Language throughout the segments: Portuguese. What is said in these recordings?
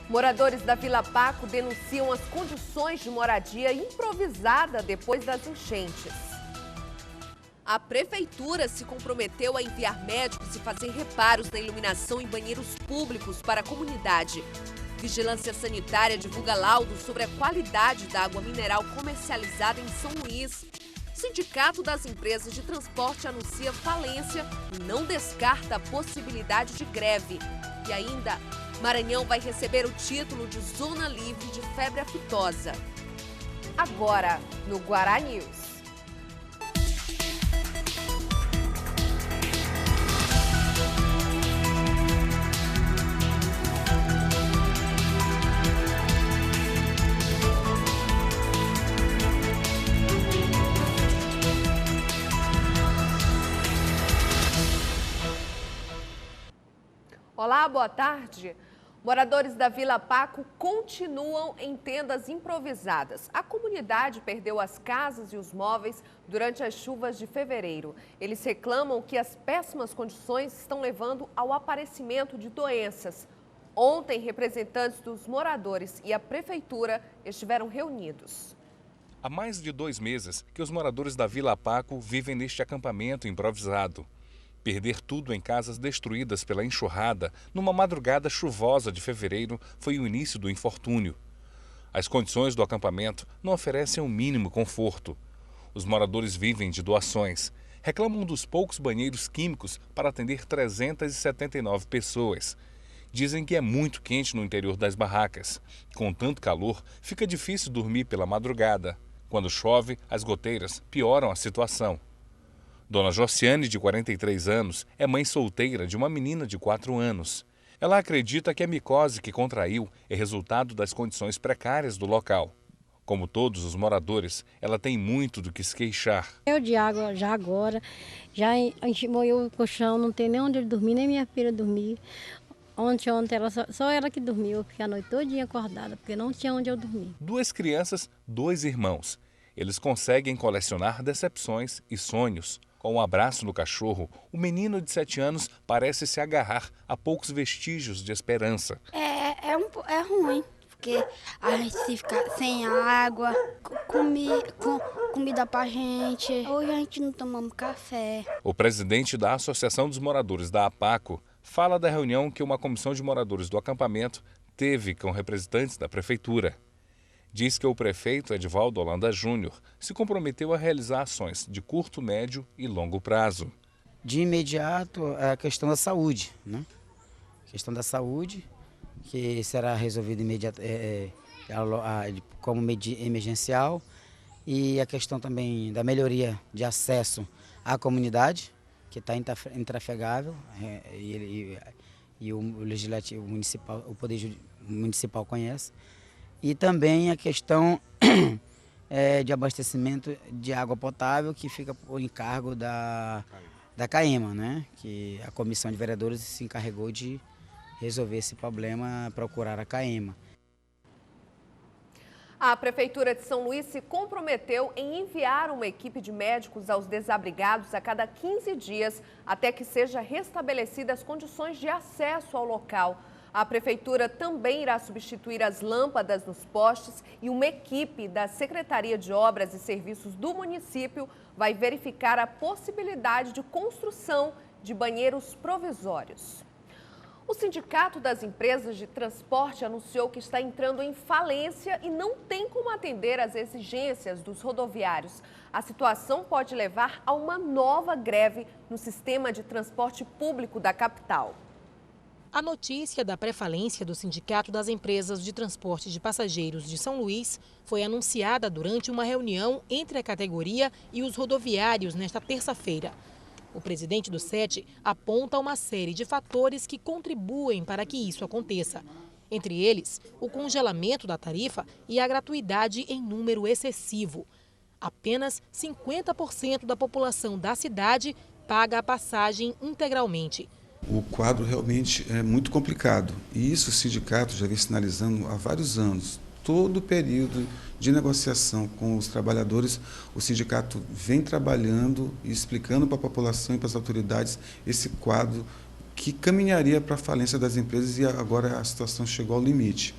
Moradores da Vila Paco denunciam as condições de moradia improvisada depois das enchentes. A prefeitura se comprometeu a enviar médicos e fazer reparos na iluminação em banheiros públicos para a comunidade. Vigilância Sanitária divulga laudo sobre a qualidade da água mineral comercializada em São Luís. Sindicato das Empresas de Transporte anuncia falência e não descarta a possibilidade de greve. E ainda, Maranhão vai receber o título de Zona Livre de Febre Aftosa. Agora, no Guará News. Olá, boa tarde. Moradores da Vila Paco continuam em tendas improvisadas. A comunidade perdeu as casas e os móveis durante as chuvas de fevereiro. Eles reclamam que as péssimas condições estão levando ao aparecimento de doenças. Ontem, representantes dos moradores e a prefeitura estiveram reunidos. Há mais de 2 meses que os moradores da Vila Paco vivem neste acampamento improvisado. Perder tudo em casas destruídas pela enxurrada numa madrugada chuvosa de fevereiro foi o início do infortúnio. As condições do acampamento não oferecem o mínimo conforto. Os moradores vivem de doações. Reclamam dos poucos banheiros químicos para atender 379 pessoas. Dizem que é muito quente no interior das barracas. Com tanto calor, fica difícil dormir pela madrugada. Quando chove, as goteiras pioram a situação. Dona Josiane, de 43 anos, é mãe solteira de uma menina de 4 anos. Ela acredita que a micose que contraiu é resultado das condições precárias do local. Como todos os moradores, ela tem muito do que se queixar. Eu de água já agora, a gente molhou o colchão, não tem nem onde ele dormir, nem minha filha dormir. Ontem só ela que dormiu, eu fiquei a noite todinha acordada, porque não tinha onde eu dormir. 2 crianças, 2 irmãos. Eles conseguem colecionar decepções e sonhos. Com um abraço no cachorro, o menino de 7 anos parece se agarrar a poucos vestígios de esperança. É ruim, porque a gente se fica sem água, comida pra gente. Hoje a gente não tomamos café. O presidente da Associação dos Moradores da APACO fala da reunião que uma comissão de moradores do acampamento teve com representantes da prefeitura. Diz que o prefeito Edivaldo Holanda Júnior se comprometeu a realizar ações de curto, médio e longo prazo. De imediato, a questão da saúde, né? A questão da saúde, que será resolvida como emergencial, e a questão também da melhoria de acesso à comunidade, que está intrafegável, e o legislativo municipal, o poder municipal conhece. E também a questão de abastecimento de água potável, que fica por encargo da CAEMA, né? Que a comissão de vereadores se encarregou de resolver esse problema, procurar a CAEMA. A Prefeitura de São Luís se comprometeu em enviar uma equipe de médicos aos desabrigados a cada 15 dias, até que sejam restabelecidas as condições de acesso ao local. A Prefeitura também irá substituir as lâmpadas nos postes e uma equipe da Secretaria de Obras e Serviços do município vai verificar a possibilidade de construção de banheiros provisórios. O Sindicato das Empresas de Transporte anunciou que está entrando em falência e não tem como atender às exigências dos rodoviários. A situação pode levar a uma nova greve no sistema de transporte público da capital. A notícia da pré-falência do Sindicato das Empresas de Transporte de Passageiros de São Luís foi anunciada durante uma reunião entre a categoria e os rodoviários nesta terça-feira. O presidente do SET aponta uma série de fatores que contribuem para que isso aconteça. Entre eles, o congelamento da tarifa e a gratuidade em número excessivo. Apenas 50% da população da cidade paga a passagem integralmente. O quadro realmente é muito complicado e isso o sindicato já vem sinalizando há vários anos. Todo o período de negociação com os trabalhadores, o sindicato vem trabalhando e explicando para a população e para as autoridades esse quadro que caminharia para a falência das empresas e agora a situação chegou ao limite.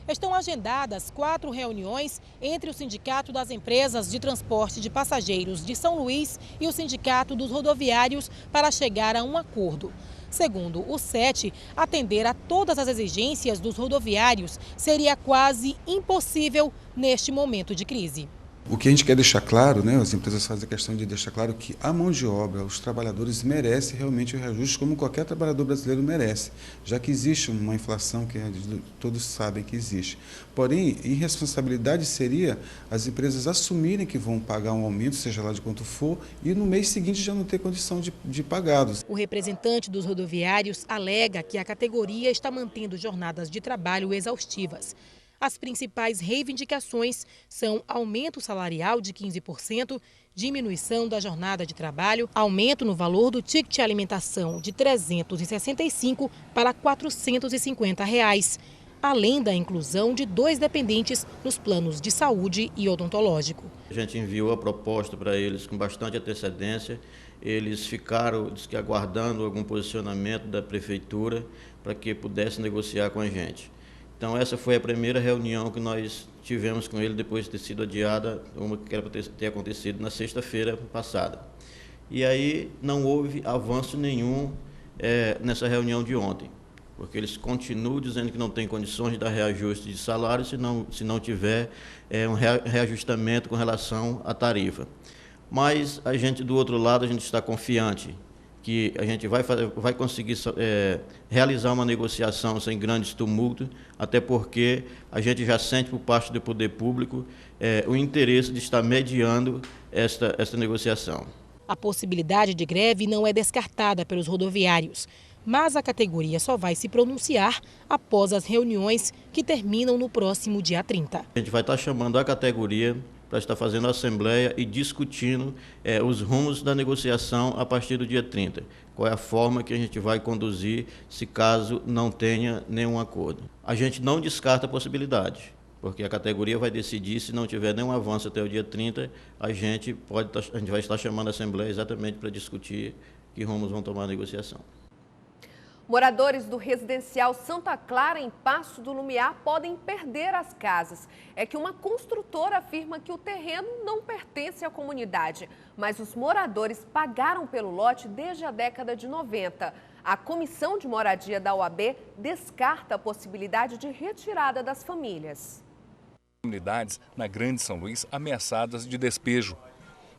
Estão agendadas 4 reuniões entre o Sindicato das Empresas de Transporte de Passageiros de São Luís e o Sindicato dos Rodoviários para chegar a um acordo. Segundo o SET, atender a todas as exigências dos rodoviários seria quase impossível neste momento de crise. O que a gente quer deixar claro, né, as empresas fazem a questão de deixar claro que a mão de obra, os trabalhadores merecem realmente o reajuste como qualquer trabalhador brasileiro merece, já que existe uma inflação que todos sabem que existe. Porém, irresponsabilidade seria as empresas assumirem que vão pagar um aumento, seja lá de quanto for, e no mês seguinte já não ter condição de pagá-los. O representante dos rodoviários alega que a categoria está mantendo jornadas de trabalho exaustivas. As principais reivindicações são aumento salarial de 15%, diminuição da jornada de trabalho, aumento no valor do ticket alimentação de R$ 365 para R$ 450, além da inclusão de 2 dependentes nos planos de saúde e odontológico. A gente enviou a proposta para eles com bastante antecedência, eles ficaram aguardando algum posicionamento da prefeitura para que pudesse negociar com a gente. Então essa foi a primeira reunião que nós tivemos com ele depois de ter sido adiada, uma que era para ter acontecido na sexta-feira passada. E aí não houve avanço nenhum nessa reunião de ontem, porque eles continuam dizendo que não tem condições de dar reajuste de salário se não tiver um reajustamento com relação à tarifa. Mas a gente, do outro lado, a gente está confiante que a gente vai conseguir realizar uma negociação sem grandes tumultos, até porque a gente já sente por parte do poder público o interesse de estar mediando esta negociação. A possibilidade de greve não é descartada pelos rodoviários, mas a categoria só vai se pronunciar após as reuniões que terminam no próximo dia 30. A gente vai estar chamando a categoria para estar fazendo a assembleia e discutindo os rumos da negociação a partir do dia 30. Qual é a forma que a gente vai conduzir se caso não tenha nenhum acordo. A gente não descarta a possibilidade, porque a categoria vai decidir, se não tiver nenhum avanço até o dia 30, a gente vai estar chamando a assembleia exatamente para discutir que rumos vão tomar a negociação. Moradores do residencial Santa Clara, em Passo do Lumiar, podem perder as casas. É que uma construtora afirma que o terreno não pertence à comunidade, mas os moradores pagaram pelo lote desde a década de 90. A Comissão de Moradia da OAB descarta a possibilidade de retirada das famílias. Comunidades na Grande São Luís ameaçadas de despejo.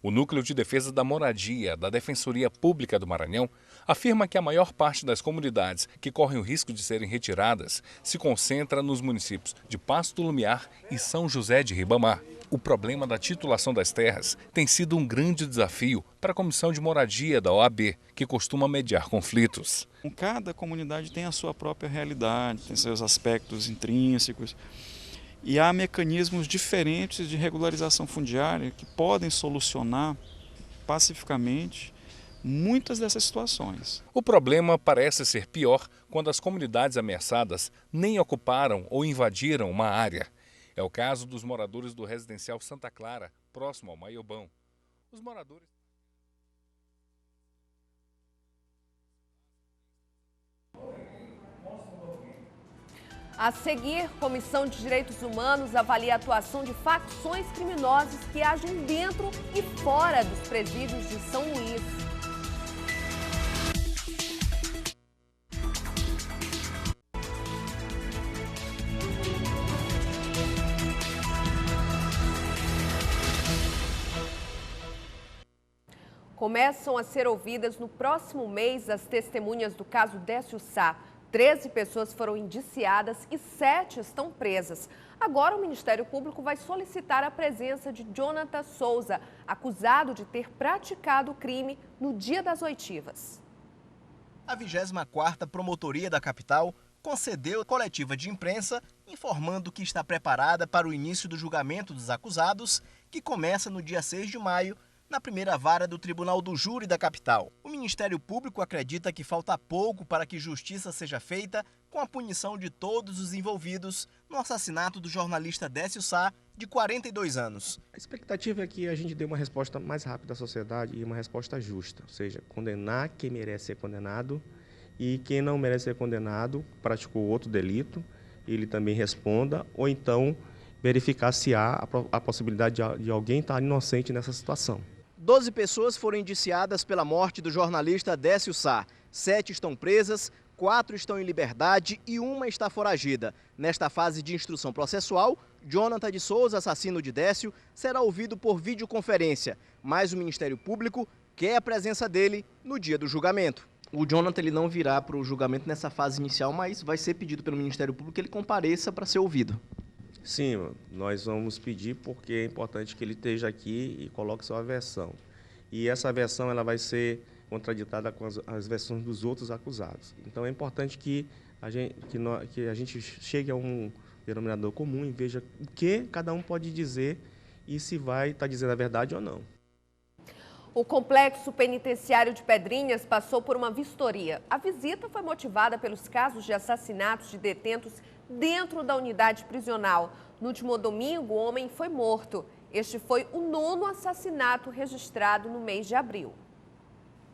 O Núcleo de Defesa da Moradia da Defensoria Pública do Maranhão afirma que a maior parte das comunidades que correm o risco de serem retiradas se concentra nos municípios de Passo do Lumiar e São José de Ribamar. O problema da titulação das terras tem sido um grande desafio para a Comissão de Moradia da OAB, que costuma mediar conflitos. Cada comunidade tem a sua própria realidade, tem seus aspectos intrínsecos. E há mecanismos diferentes de regularização fundiária que podem solucionar pacificamente muitas dessas situações. O problema parece ser pior quando as comunidades ameaçadas nem ocuparam ou invadiram uma área. É o caso dos moradores do residencial Santa Clara, próximo ao Maiobão. Os moradores... A seguir, Comissão de Direitos Humanos avalia a atuação de facções criminosas que agem dentro e fora dos presídios de São Luís. Começam a ser ouvidas no próximo mês as testemunhas do caso Décio Sá. 13 pessoas foram indiciadas e 7 estão presas. Agora o Ministério Público vai solicitar a presença de Jonathan Souza, acusado de ter praticado o crime no dia das oitivas. A 24ª Promotoria da capital concedeu coletiva de imprensa informando que está preparada para o início do julgamento dos acusados, que começa no dia 6 de maio, na primeira vara do Tribunal do Júri da capital. O Ministério Público acredita que falta pouco para que justiça seja feita com a punição de todos os envolvidos no assassinato do jornalista Décio Sá, de 42 anos. A expectativa é que a gente dê uma resposta mais rápida à sociedade e uma resposta justa, ou seja, condenar quem merece ser condenado e quem não merece ser condenado, praticou outro delito, ele também responda, ou então verificar se há a possibilidade de alguém estar inocente nessa situação. 12 pessoas foram indiciadas pela morte do jornalista Décio Sá. 7 estão presas, 4 estão em liberdade e 1 está foragida. Nesta fase de instrução processual, Jonathan de Souza, assassino de Décio, será ouvido por videoconferência, mas o Ministério Público quer a presença dele no dia do julgamento. O Jonathan ele não virá para o julgamento nessa fase inicial, mas vai ser pedido pelo Ministério Público que ele compareça para ser ouvido. Sim, nós vamos pedir porque é importante que ele esteja aqui e coloque sua versão. E essa versão ela vai ser contraditada com as versões dos outros acusados. Então é importante que a gente chegue a um denominador comum e veja o que cada um pode dizer e se vai estar dizendo a verdade ou não. O Complexo Penitenciário de Pedrinhas passou por uma vistoria. A visita foi motivada pelos casos de assassinatos de detentos dentro da unidade prisional. No último domingo, o homem foi morto. Este foi o 9º assassinato registrado no mês de abril.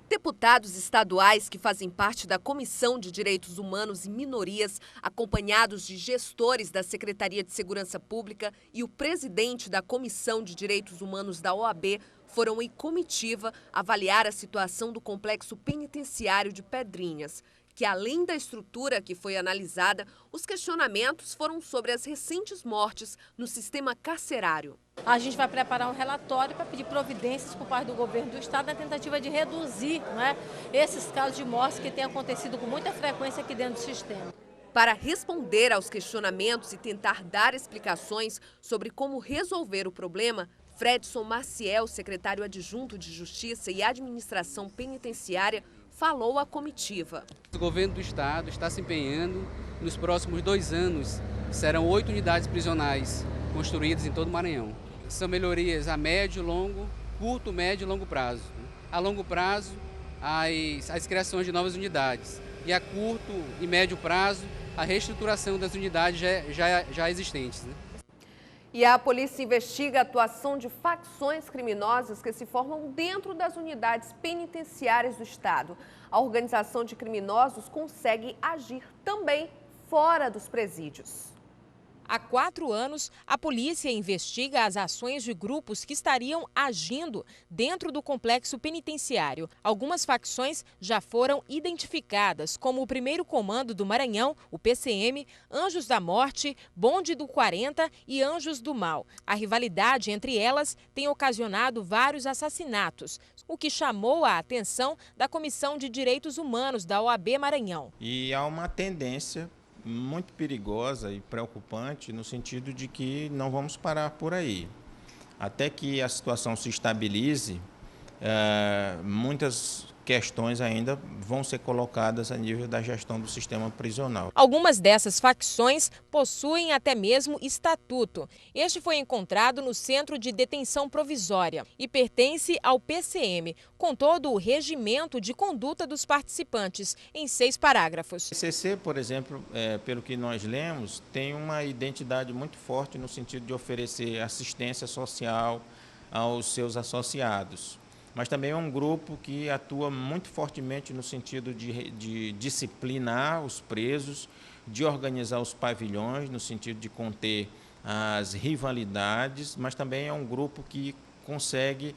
Deputados estaduais que fazem parte da Comissão de Direitos Humanos e Minorias, acompanhados de gestores da Secretaria de Segurança Pública e o presidente da Comissão de Direitos Humanos da OAB, foram em comitiva avaliar a situação do Complexo Penitenciário de Pedrinhas, que além da estrutura que foi analisada, os questionamentos foram sobre as recentes mortes no sistema carcerário. A gente vai preparar um relatório para pedir providências por parte do governo do estado na tentativa de reduzir, esses casos de mortes que têm acontecido com muita frequência aqui dentro do sistema. Para responder aos questionamentos e tentar dar explicações sobre como resolver o problema, Fredson Maciel, secretário adjunto de Justiça e Administração Penitenciária, falou à comitiva. O governo do estado está se empenhando. Nos próximos 2 anos, serão 8 unidades prisionais construídas em todo o Maranhão. São melhorias a médio, longo, curto, médio e longo prazo. A longo prazo, as criações de novas unidades. E a curto e médio prazo, a reestruturação das unidades já existentes. E a polícia investiga a atuação de facções criminosas que se formam dentro das unidades penitenciárias do estado. A organização de criminosos consegue agir também fora dos presídios. Há 4 anos, a polícia investiga as ações de grupos que estariam agindo dentro do complexo penitenciário. Algumas facções já foram identificadas, como o 1º Comando do Maranhão, o PCM, Anjos da Morte, Bonde do 40 e Anjos do Mal. A rivalidade entre elas tem ocasionado vários assassinatos, o que chamou a atenção da Comissão de Direitos Humanos da OAB Maranhão. E há uma tendência muito perigosa e preocupante no sentido de que não vamos parar por aí. Até que a situação se estabilize, muitas questões ainda vão ser colocadas a nível da gestão do sistema prisional. Algumas dessas facções possuem até mesmo estatuto. Este foi encontrado no Centro de Detenção Provisória e pertence ao PCM, com todo o regimento de conduta dos participantes, em 6 parágrafos. O PCC, por exemplo, pelo que nós lemos, tem uma identidade muito forte no sentido de oferecer assistência social aos seus associados. Mas também é um grupo que atua muito fortemente no sentido de disciplinar os presos, de organizar os pavilhões, no sentido de conter as rivalidades, mas também é um grupo que consegue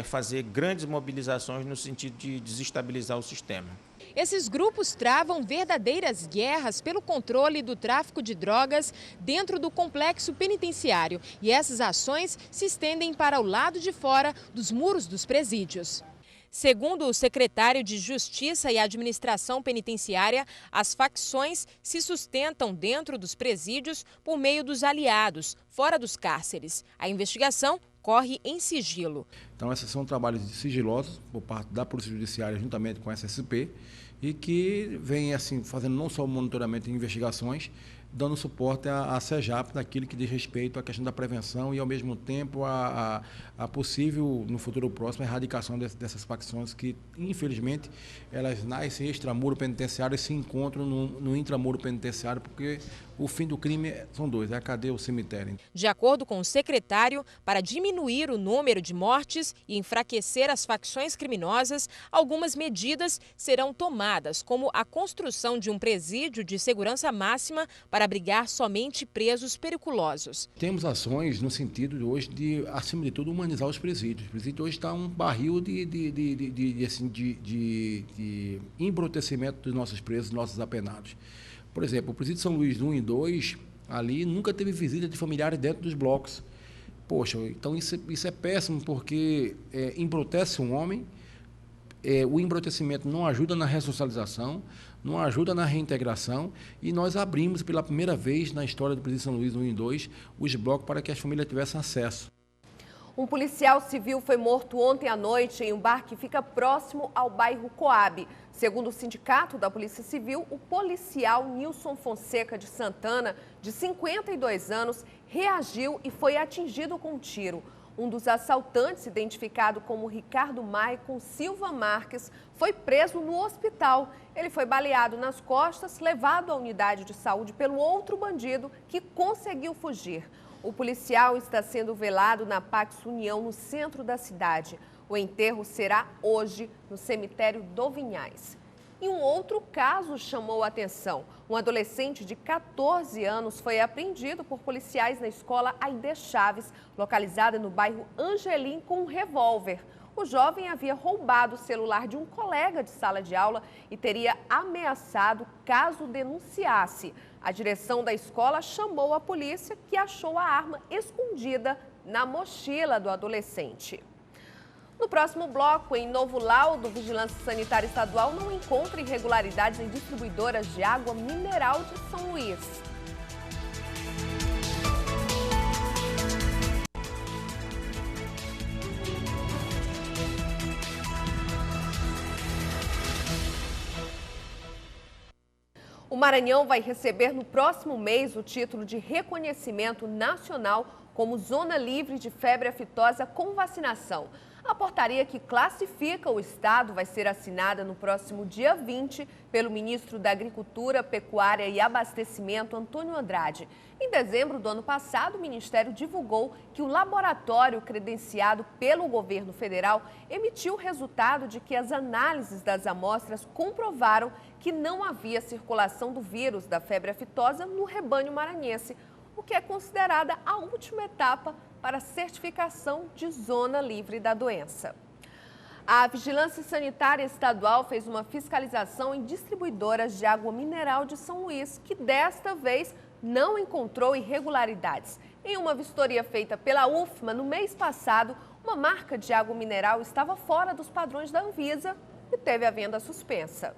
fazer grandes mobilizações no sentido de desestabilizar o sistema. Esses grupos travam verdadeiras guerras pelo controle do tráfico de drogas dentro do complexo penitenciário. E essas ações se estendem para o lado de fora dos muros dos presídios. Segundo o secretário de Justiça e Administração Penitenciária, as facções se sustentam dentro dos presídios por meio dos aliados, fora dos cárceres. A investigação corre em sigilo. Então, esses são trabalhos sigilosos por parte da Polícia Judiciária juntamente com a SSP e que vem assim, fazendo não só o monitoramento e investigações, dando suporte à CEJAP naquilo que diz respeito à questão da prevenção e, ao mesmo tempo, a possível, no futuro próximo, a erradicação dessas facções que, infelizmente, elas nascem extramuro penitenciário e se encontram no intramuro penitenciário, porque o fim do crime são dois, é a cadeia ou o cemitério. De acordo com o secretário, para diminuir o número de mortes e enfraquecer as facções criminosas, algumas medidas serão tomadas, como a construção de um presídio de segurança máxima para abrigar somente presos periculosos. Temos ações no sentido de hoje de, acima de tudo, humanizar os presídios. O presídio hoje está um barril de embrutecimento dos nossos presos, dos nossos apenados. Por exemplo, o presídio São Luís 1 e 2, ali nunca teve visita de familiares dentro dos blocos. Poxa, então isso é péssimo, porque embrutece um homem, o embrutecimento não ajuda na ressocialização, não ajuda na reintegração, e nós abrimos pela primeira vez na história do presídio São Luís 1 e 2 os blocos para que as famílias tivessem acesso. Um policial civil foi morto ontem à noite em um bar que fica próximo ao bairro Coab. Segundo o Sindicato da Polícia Civil, o policial Nilson Fonseca de Santana, de 52 anos, reagiu e foi atingido com um tiro. Um dos assaltantes, identificado como Ricardo Maicon Silva Marques, foi preso no hospital. Ele foi baleado nas costas, levado à unidade de saúde pelo outro bandido que conseguiu fugir. O policial está sendo velado na Pax União, no centro da cidade. O enterro será hoje no cemitério do Vinhais. E um outro caso chamou a atenção. Um adolescente de 14 anos foi apreendido por policiais na escola Aide Chaves, localizada no bairro Angelim, com um revólver. O jovem havia roubado o celular de um colega de sala de aula e teria ameaçado caso denunciasse. A direção da escola chamou a polícia, que achou a arma escondida na mochila do adolescente. No próximo bloco, em novo laudo, Vigilância Sanitária Estadual não encontra irregularidades em distribuidoras de água mineral de São Luís. O Maranhão vai receber no próximo mês o título de reconhecimento nacional como Zona Livre de Febre Aftosa com vacinação. A portaria que classifica o estado vai ser assinada no próximo dia 20 pelo ministro da Agricultura, Pecuária e Abastecimento, Antônio Andrade. Em dezembro do ano passado, o Ministério divulgou que o laboratório credenciado pelo governo federal emitiu o resultado de que as análises das amostras comprovaram que não havia circulação do vírus da febre aftosa no rebanho maranhense, o que é considerada a última etapa para a certificação de zona livre da doença. A Vigilância Sanitária Estadual fez uma fiscalização em distribuidoras de água mineral de São Luís, que desta vez não encontrou irregularidades. Em uma vistoria feita pela UFMA no mês passado, uma marca de água mineral estava fora dos padrões da Anvisa e teve a venda suspensa.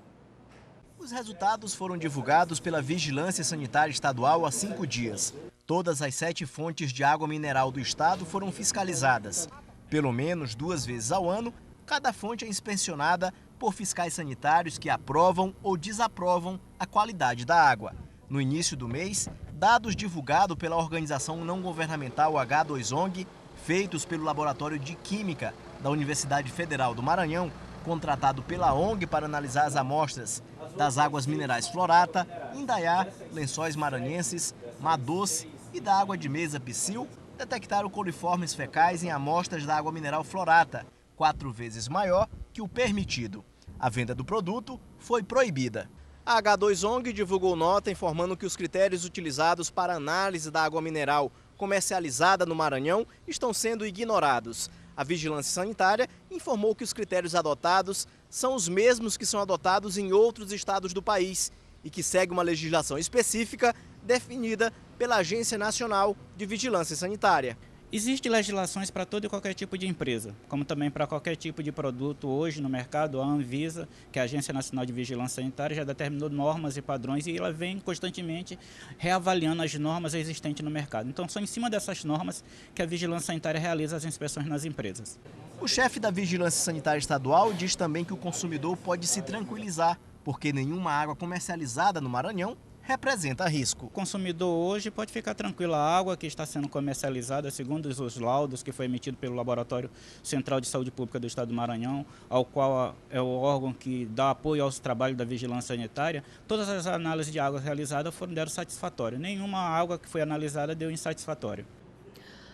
Os resultados foram divulgados pela Vigilância Sanitária Estadual há 5 dias. Todas as 7 fontes de água mineral do estado foram fiscalizadas. Pelo menos 2 vezes ao ano, cada fonte é inspecionada por fiscais sanitários que aprovam ou desaprovam a qualidade da água. No início do mês, dados divulgados pela organização não governamental H2ONG, feitos pelo Laboratório de Química da Universidade Federal do Maranhão, contratado pela ONG para analisar as amostras das águas minerais Florata, Indaiá, Lençóis Maranhenses, Mar Doce e da água de mesa Psyll, detectaram coliformes fecais em amostras da água mineral Florata, 4 vezes maior que o permitido. A venda do produto foi proibida. A H2ONG divulgou nota informando que os critérios utilizados para análise da água mineral comercializada no Maranhão estão sendo ignorados. A Vigilância Sanitária informou que os critérios adotados são os mesmos que são adotados em outros estados do país e que segue uma legislação específica definida pela Agência Nacional de Vigilância Sanitária. Existem legislações para todo e qualquer tipo de empresa, como também para qualquer tipo de produto hoje no mercado. A Anvisa, que é a Agência Nacional de Vigilância Sanitária, já determinou normas e padrões e ela vem constantemente reavaliando as normas existentes no mercado. Então, são em cima dessas normas que a Vigilância Sanitária realiza as inspeções nas empresas. O chefe da Vigilância Sanitária Estadual diz também que o consumidor pode se tranquilizar, porque nenhuma água comercializada no Maranhão representa risco. O consumidor hoje pode ficar tranquilo, a água que está sendo comercializada, segundo os laudos que foi emitido pelo Laboratório Central de Saúde Pública do Estado do Maranhão, ao qual é o órgão que dá apoio aos trabalhos da vigilância sanitária, todas as análises de água realizadas deram satisfatório. Nenhuma água que foi analisada deu insatisfatório.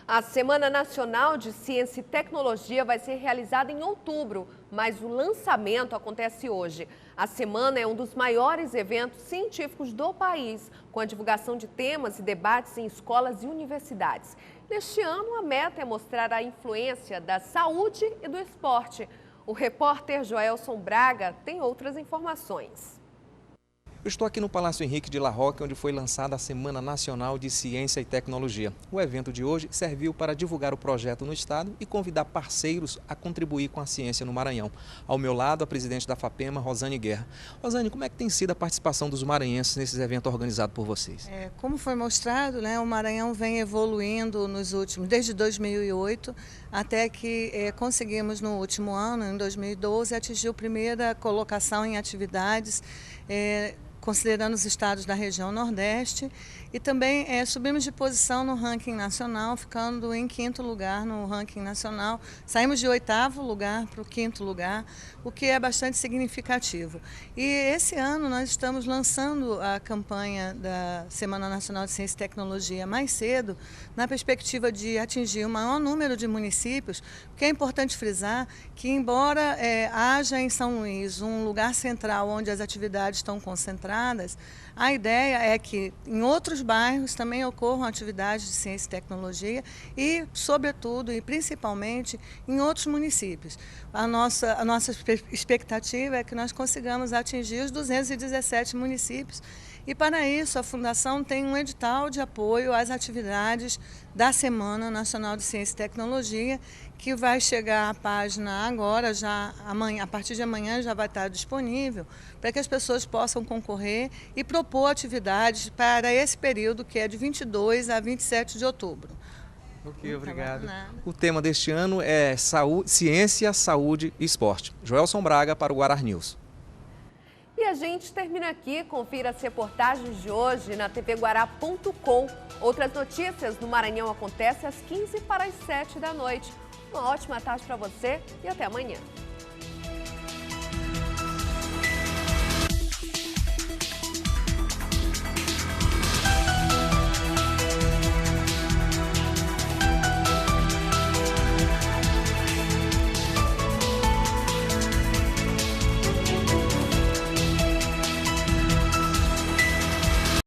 A Semana Nacional de Ciência e Tecnologia vai ser realizada em outubro, mas o lançamento acontece hoje. A semana é um dos maiores eventos científicos do país, com a divulgação de temas e debates em escolas e universidades. Neste ano, a meta é mostrar a influência da saúde e do esporte. O repórter Joelson Braga tem outras informações. Eu estou aqui no Palácio Henrique de La Roque, onde foi lançada a Semana Nacional de Ciência e Tecnologia. O evento de hoje serviu para divulgar o projeto no estado e convidar parceiros a contribuir com a ciência no Maranhão. Ao meu lado, a presidente da FAPEMA, Rosane Guerra. Rosane, como é que tem sido a participação dos maranhenses nesse evento organizado por vocês? Como foi mostrado, o Maranhão vem evoluindo desde 2008, até que conseguimos no último ano, em 2012, atingir a primeira colocação em atividades, considerando os estados da região Nordeste, e também subimos de posição no ranking nacional, ficando em 5º lugar no ranking nacional. Saímos de 8º lugar para o 5º lugar, o que é bastante significativo. E esse ano nós estamos lançando a campanha da Semana Nacional de Ciência e Tecnologia mais cedo, na perspectiva de atingir o maior número de municípios, porque é importante frisar que, embora haja em São Luís um lugar central onde as atividades estão concentradas, a ideia é que em outros bairros também ocorram atividades de ciência e tecnologia e, sobretudo e principalmente, em outros municípios. A nossa expectativa é que nós consigamos atingir os 217 municípios e, para isso, a Fundação tem um edital de apoio às atividades da Semana Nacional de Ciência e Tecnologia, que vai chegar à página agora, a partir de amanhã já vai estar disponível, para que as pessoas possam concorrer e propor atividades para esse período, que é de 22 a 27 de outubro. Ok, obrigado. O tema deste ano é Ciência, Saúde e Esporte. Joelson Braga para o Guarar News. E a gente termina aqui. Confira as reportagens de hoje na tvguará.com. Outras notícias do Maranhão acontecem às 15 para as 7 da noite. Uma ótima tarde para você e até amanhã.